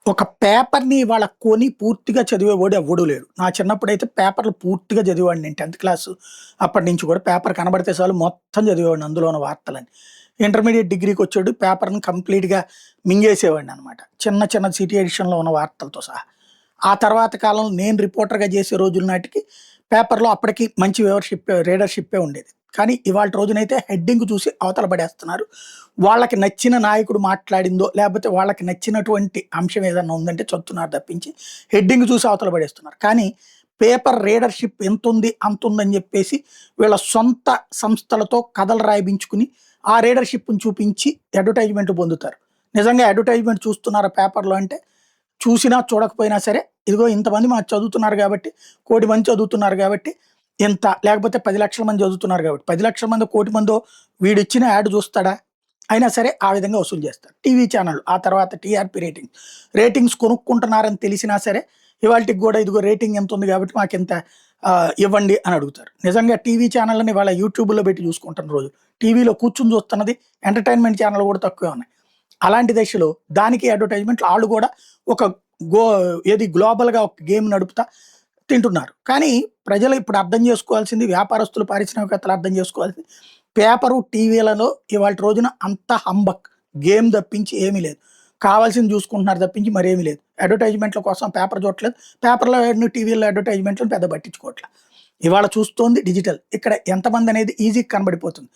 ఒక పేపర్‌ని ఇవాళ కొని పూర్తిగా చదివేవాడు ఎవ్వడు లేడు. నా చిన్నప్పుడైతే పేపర్‌లు పూర్తిగా చదివేవాడిని నేను 10థ్ క్లాసు అప్పటి నుంచి కూడా పేపర్ కనబడితే చాలు మొత్తం చదివేవాడిని అందులో ఉన్న వార్తలని. ఇంటర్మీడియేట్ డిగ్రీకొచ్చాడు పేపర్‌ని కంప్లీట్‌గా మింగేసేవాడిననమాట. చిన్న చిన్న సిటీ ఎడిషన్‌లో ఉన్న వార్తలతో సహా. ఆ తర్వాత కాలంలో నేను రిపోర్టర్‌గా చేసే రోజుల నాటికి పేపర్‌లో అప్పటికి మంచి రీడర్‌షిప్పే ఉండేది. కానీ ఇవాల్టి రోజునైతే హెడ్డింగ్ చూసి అవతల పడేస్తున్నారు. వాళ్ళకి నచ్చిన నాయకుడు మాట్లాడిందో, లేపోతే వాళ్ళకి నచ్చినటువంటి అంశం ఏదన్నా ఉందంటే చెప్తున్నారు తప్పించి, హెడ్డింగ్ చూసి అవతల పడేస్తున్నారు. కానీ పేపర్ రీడర్‌షిప్ ఎంతుంది, అంతుందని జెప్పేసి వీళ్ళ సొంత సంస్థలతో కథలు రాయించుకుని, ఆ రీడర్‌షిప్‌ని చూపించి అడ్వర్టైజ్‌మెంట్ పొందుతారు. నిజంగా అడ్వర్టైజ్‌మెంట్ చూస్తున్నారా పేపర్‌లో అంటే, చూసినా చూడకపోయినా సరే, ఇదిగో ఇంతమంది మాకు చదువుతున్నారు గాబట్టి, 1,00,00,000 మంది చదువుతున్నారు గాబట్టి ఇంత, లేకపోతే 10,00,000 మంది చదువుతున్నారు కాబట్టి 10,00,000 మందో, 1,00,00,000 మందో వీడిచ్చిన యాడ్ చూస్తాడా? అయినా సరే ఆ విధంగా వసూలు చేస్తారు. టీవీ ఛానల్ ఆ తర్వాత టీఆర్‌పీ రేటింగ్స్ కొనుక్కుంటున్నారని తెలిసినా సరే, ఇవాల్టికి గూడా ఇదిగో రేటింగ్ ఎంతుంది కాబట్టి మాకింత ఇవ్వండి అని అడుగుతారు. నిజంగా టీవీ ఛానల్‌ని ఇవాళ యూట్యూబ్‌లో పెట్టి చూసుకుంటున్న రోజు. టీవీలో కూర్చొని చూస్తున్నది ఎంటర్‌టైన్‌మెంట్ ఛానల్ కూడా తక్కువే ఉన్నాయి. అలాంటి దశలో దానికి అడ్వర్టైజ్‌మెంట్లు ఆళ్ళు గూడా ఒక గో ఏది గ్లోబల్‌గా ఒక గేమ్ నడుపుతా తింటున్నారు. కానీ ప్రజలు ఇప్పుడు అర్థం చేసుకోవాల్సింది, వ్యాపారస్తులు, పారిశ్రామికవేత్తలు అర్థం చేసుకోవాల్సింది, పేపరు, టీవీలలో ఇవాల్టి రోజున అంతా హంబక్. గేమ్ తప్పించి ఏమీ లేదు. కావాల్సింది చూసుకుంటున్నారు తప్పించి మరేమీ లేదు. అడ్వర్టైజ్‌మెంట్‌ల కోసం పేపర్ చూడట్లేదు. పేపర్‌లో టీవీలో అడ్వర్టైజ్‌మెంట్‌లను పెద్దగా పట్టించుకోవట్ల. ఇవాళ చూస్తోంది డిజిటల్. ఇక్కడ ఎంతమందనేది ఈజీగా కనబడిపోతుంది.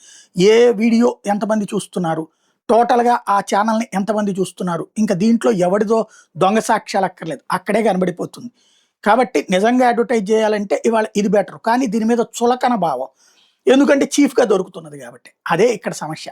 ఏ వీడియో ఎంతమంది చూస్తున్నారు, టోటల్‌గా ఆ ఛానెల్‌ని ఎంతమంది చూస్తున్నారు, ఇంకా దీంట్లో ఎవడిదో దొంగ సాక్ష్యాలు అక్కర్లేదు. అక్కడే కనబడిపోతుంది. కాబట్టి నిజంగా అడ్వర్టైజ్ చేయాలంటే ఇవాళ ఇది బెటర్. కానీ దీని మీద చులకన భావం. ఎందుకంటే చీఫ్‌గా దొరుకుతున్నది కాబట్టి. అదే ఇక్కడ సమస్య.